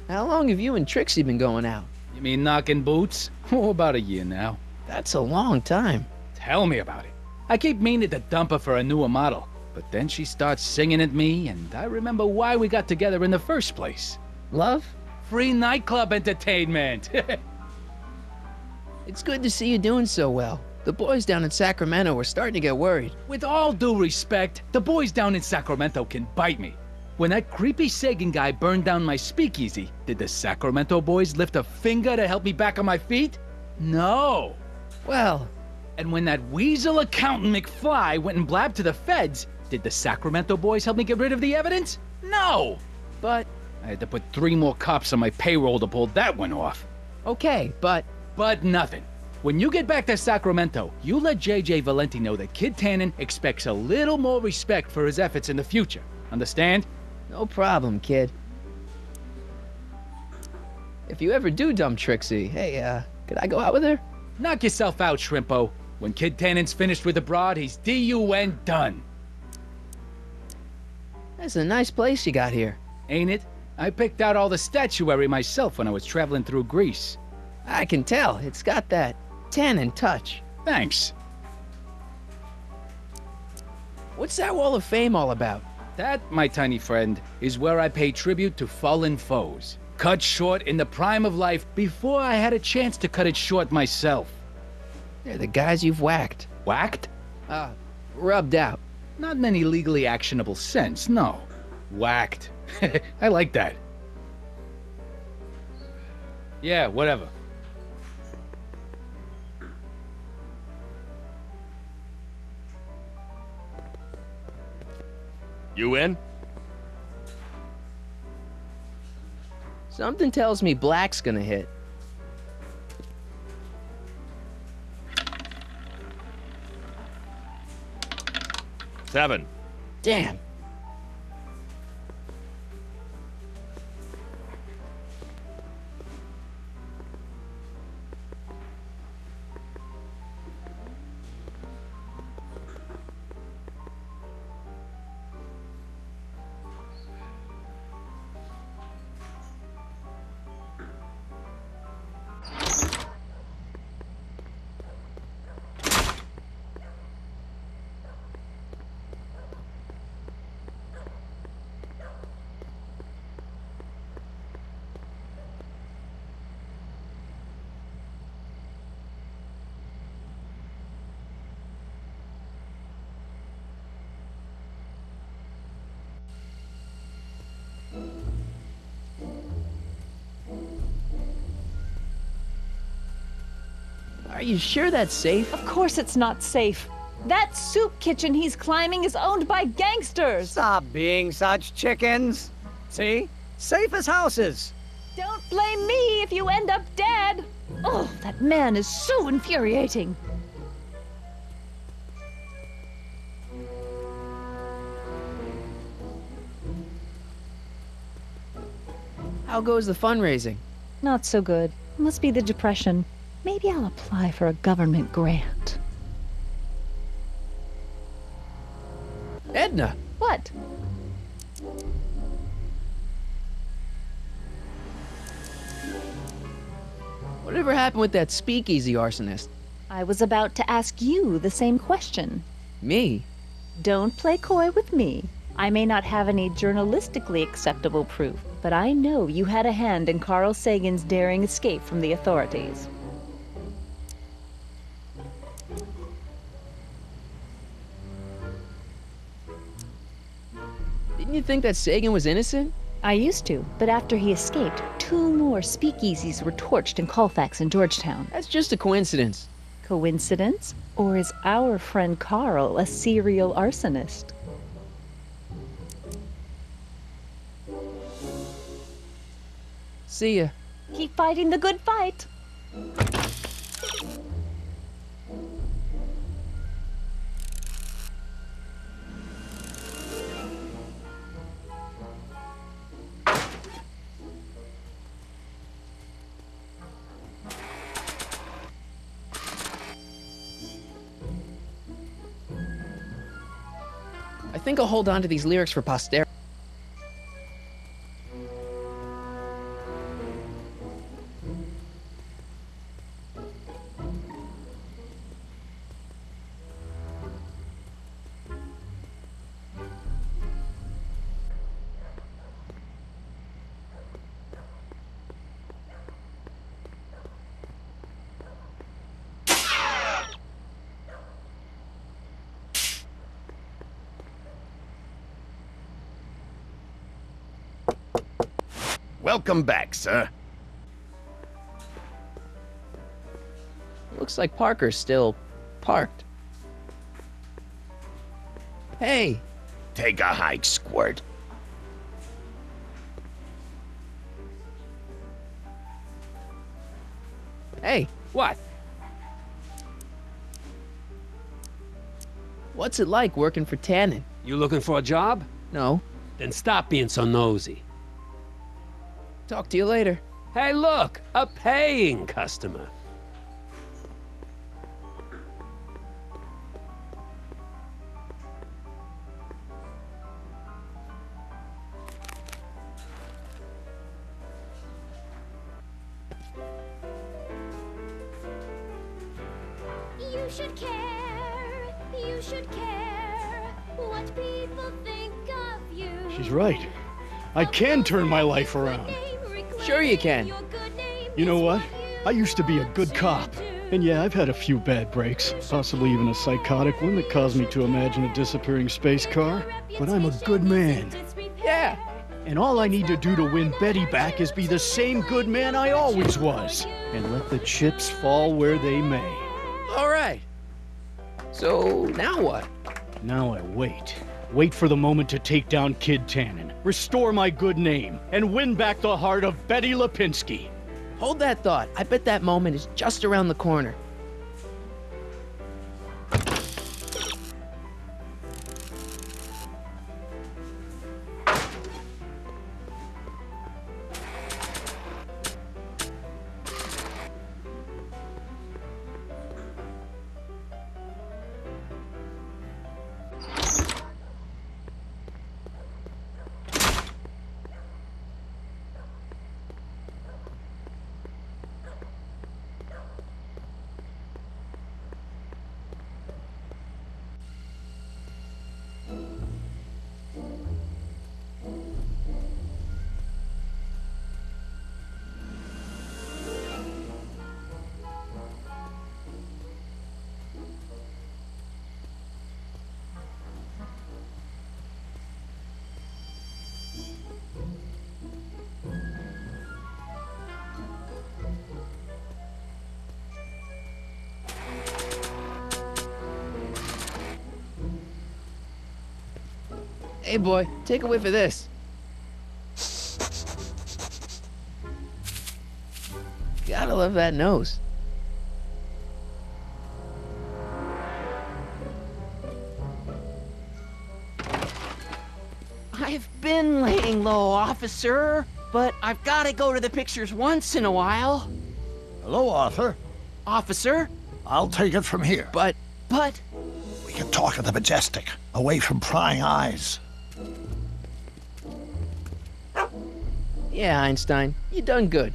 How long have you and Trixie been going out? You mean knocking boots? Oh, about a year now. That's a long time. Tell me about it. I keep meaning to dump her for a newer model, but then she starts singing at me, and I remember why we got together in the first place. Love? Free nightclub entertainment! It's good to see you doing so well. The boys down in Sacramento were starting to get worried. With all due respect, the boys down in Sacramento can bite me. When that creepy Sagan guy burned down my speakeasy, did the Sacramento boys lift a finger to help me back on my feet? No. Well... And when that weasel accountant McFly went and blabbed to the feds, did the Sacramento boys help me get rid of the evidence? No. But... I had to put 3 more cops on my payroll to pull that one off. Okay, but... But nothing. When you get back to Sacramento, you let J.J. Valenti know that Kid Tannen expects a little more respect for his efforts in the future. Understand? No problem, kid. If you ever do dump Trixie, hey, could I go out with her? Knock yourself out, Shrimpo. When Kid Tannen's finished with the broad, he's D-U-N done. That's a nice place you got here. Ain't it? I picked out all the statuary myself when I was traveling through Greece. I can tell. It's got that Tannen touch. Thanks. What's that wall of fame all about? That, my tiny friend, is where I pay tribute to fallen foes. Cut short in the prime of life before I had a chance to cut it short myself. They're the guys you've whacked. Whacked? Rubbed out. Not in any legally actionable sense, no. Whacked. I like that. Yeah, whatever. You in? Something tells me Black's gonna hit. Seven. Damn. Are you sure that's safe? Of course it's not safe. That soup kitchen he's climbing is owned by gangsters. Stop being such chickens. See? Safe as houses. Don't blame me if you end up dead. Oh, that man is so infuriating. How goes the fundraising? Not so good. Must be the depression. Maybe I'll apply for a government grant. Edna! What? Whatever happened with that speakeasy arsonist? I was about to ask you the same question. Me? Don't play coy with me. I may not have any journalistically acceptable proof, but I know you had a hand in Carl Sagan's daring escape from the authorities. Didn't you think that Sagan was innocent? I used to, but after he escaped, 2 more speakeasies were torched in Colfax and Georgetown. That's just a coincidence. Coincidence? Or is our friend Carl a serial arsonist? See ya. Keep fighting the good fight. I think I'll hold on to these lyrics for posterity. Welcome back, sir. Looks like Parker's still parked. Hey, Take a hike, Squirt. hey, What? what's it like working for Tannen? You looking for a job? No, Then stop being so nosy. talk to you later. Hey, look! A paying customer. You should care, you should care what people think of you. She's right. I can turn my life around. Sure you can. You know what? I used to be a good cop. And yeah, I've had a few bad breaks, possibly even a psychotic one that caused me to imagine a disappearing space car. But I'm a good man. Yeah. And all I need to do to win Betty back is be the same good man I always was. And let the chips fall where they may. All right. So now what? Now I wait. Wait for the moment to take down Kid Tannen, restore my good name, and win back the heart of Betty Lipinski. Hold that thought. I bet that moment is just around the corner. Hey, boy, take a whiff of this. Gotta love that nose. I've been laying low, officer, but I've got to go to the pictures once in a while. Hello, Arthur. Officer? I'll take it from here. But We can talk at the Majestic, away from prying eyes. yeah, Einstein, you done good.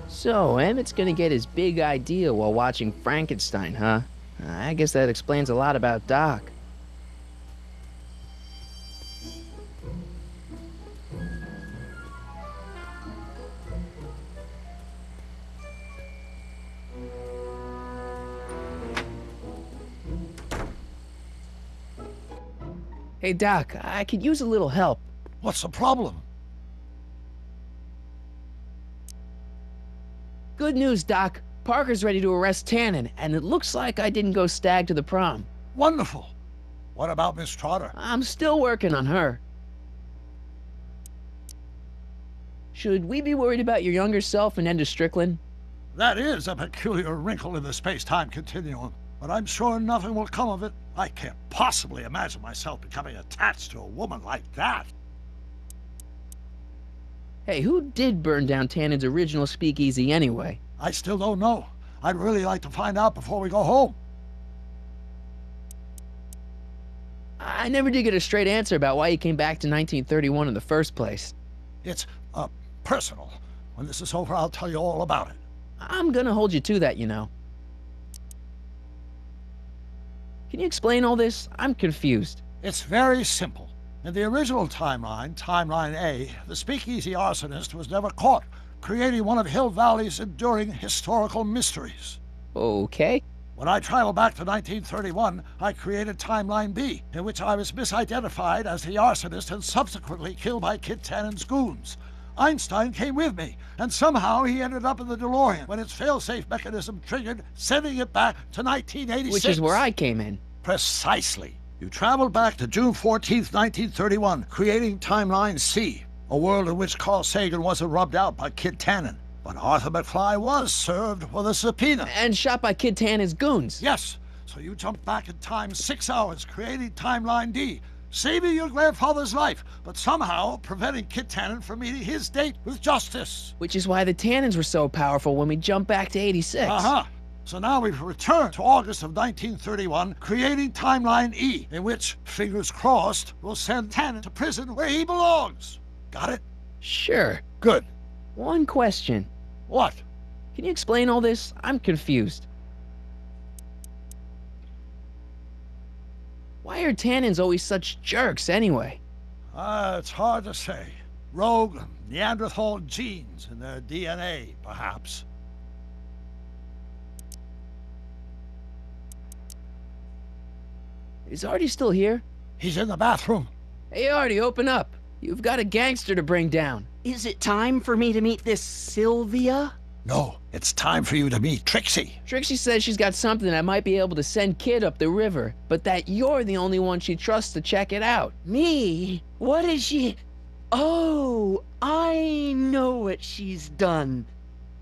So, Emmett's gonna get his big idea while watching Frankenstein, huh? I guess that explains a lot about Doc. Hey, Doc, I could use a little help. What's the problem? Good news, Doc. Parker's ready to arrest Tannen, and it looks like I didn't go stag to the prom. Wonderful. What about Miss Trotter? I'm still working on her. Should we be worried about your younger self and Ender Strickland? That is a peculiar wrinkle in the space-time continuum, but I'm sure nothing will come of it. I can't possibly imagine myself becoming attached to a woman like that. Hey, who did burn down Tannen's original speakeasy anyway? I still don't know. I'd really like to find out before we go home. I never did get a straight answer about why he came back to 1931 in the first place. It's, personal. When this is over, I'll tell you all about it. I'm gonna hold you to that, you know. Can you explain all this? I'm confused. It's very simple. In the original timeline, Timeline A, the speakeasy arsonist was never caught, creating one of Hill Valley's enduring historical mysteries. Okay. When I traveled back to 1931, I created Timeline B, in which I was misidentified as the arsonist and subsequently killed by Kit Tannen's goons. Einstein came with me, and somehow he ended up in the DeLorean when its failsafe mechanism triggered, sending it back to 1986. Which is where I came in. Precisely. You traveled back to June 14th, 1931, creating Timeline C, a world in which Carl Sagan wasn't rubbed out by Kit Tannen. But Arthur McFly was served with a subpoena. And shot by Kid Tannen's goons. Yes, so you jumped back in time 6 hours, creating Timeline D, saving your grandfather's life, but somehow preventing Kit Tannen from meeting his date with justice. Which is why the Tannens were so powerful when we jumped back to 86. Uh-huh. So now we've returned to August of 1931, creating Timeline E, in which, fingers crossed, we'll send Tannen to prison where he belongs. Got it? Sure. Good. One question. What? Can you explain all this? I'm confused. Why are Tannens always such jerks anyway? It's hard to say. Rogue Neanderthal genes in their DNA, perhaps. Is Artie still here? He's in the bathroom. Hey, Artie, open up. You've got a gangster to bring down. Is it time for me to meet this Sylvia? No, it's time for you to meet Trixie. Trixie says she's got something that might be able to send Kid up the river, but that you're the only one she trusts to check it out. Me? What is she? Oh, I know what she's done.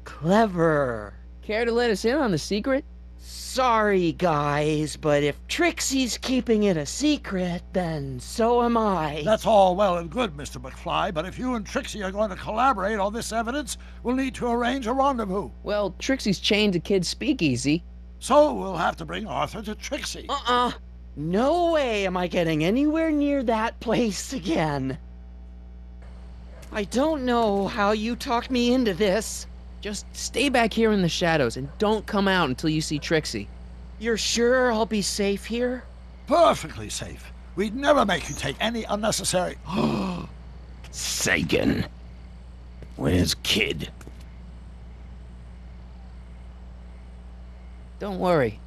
Clever. Care to let us in on the secret? Sorry, guys, but if Trixie's keeping it a secret, then so am I. That's all well and good, Mr. McFly, but if you and Trixie are going to collaborate on this evidence, we'll need to arrange a rendezvous. Well, Trixie's chained to Kid's speakeasy. So we'll have to bring Arthur to Trixie. No way am I getting anywhere near that place again. I don't know how you talked me into this. Just stay back here in the shadows and don't come out until you see Trixie. You're sure I'll be safe here? Perfectly safe. We'd never make you take any unnecessary... Sagan. Where's Kid? Don't worry.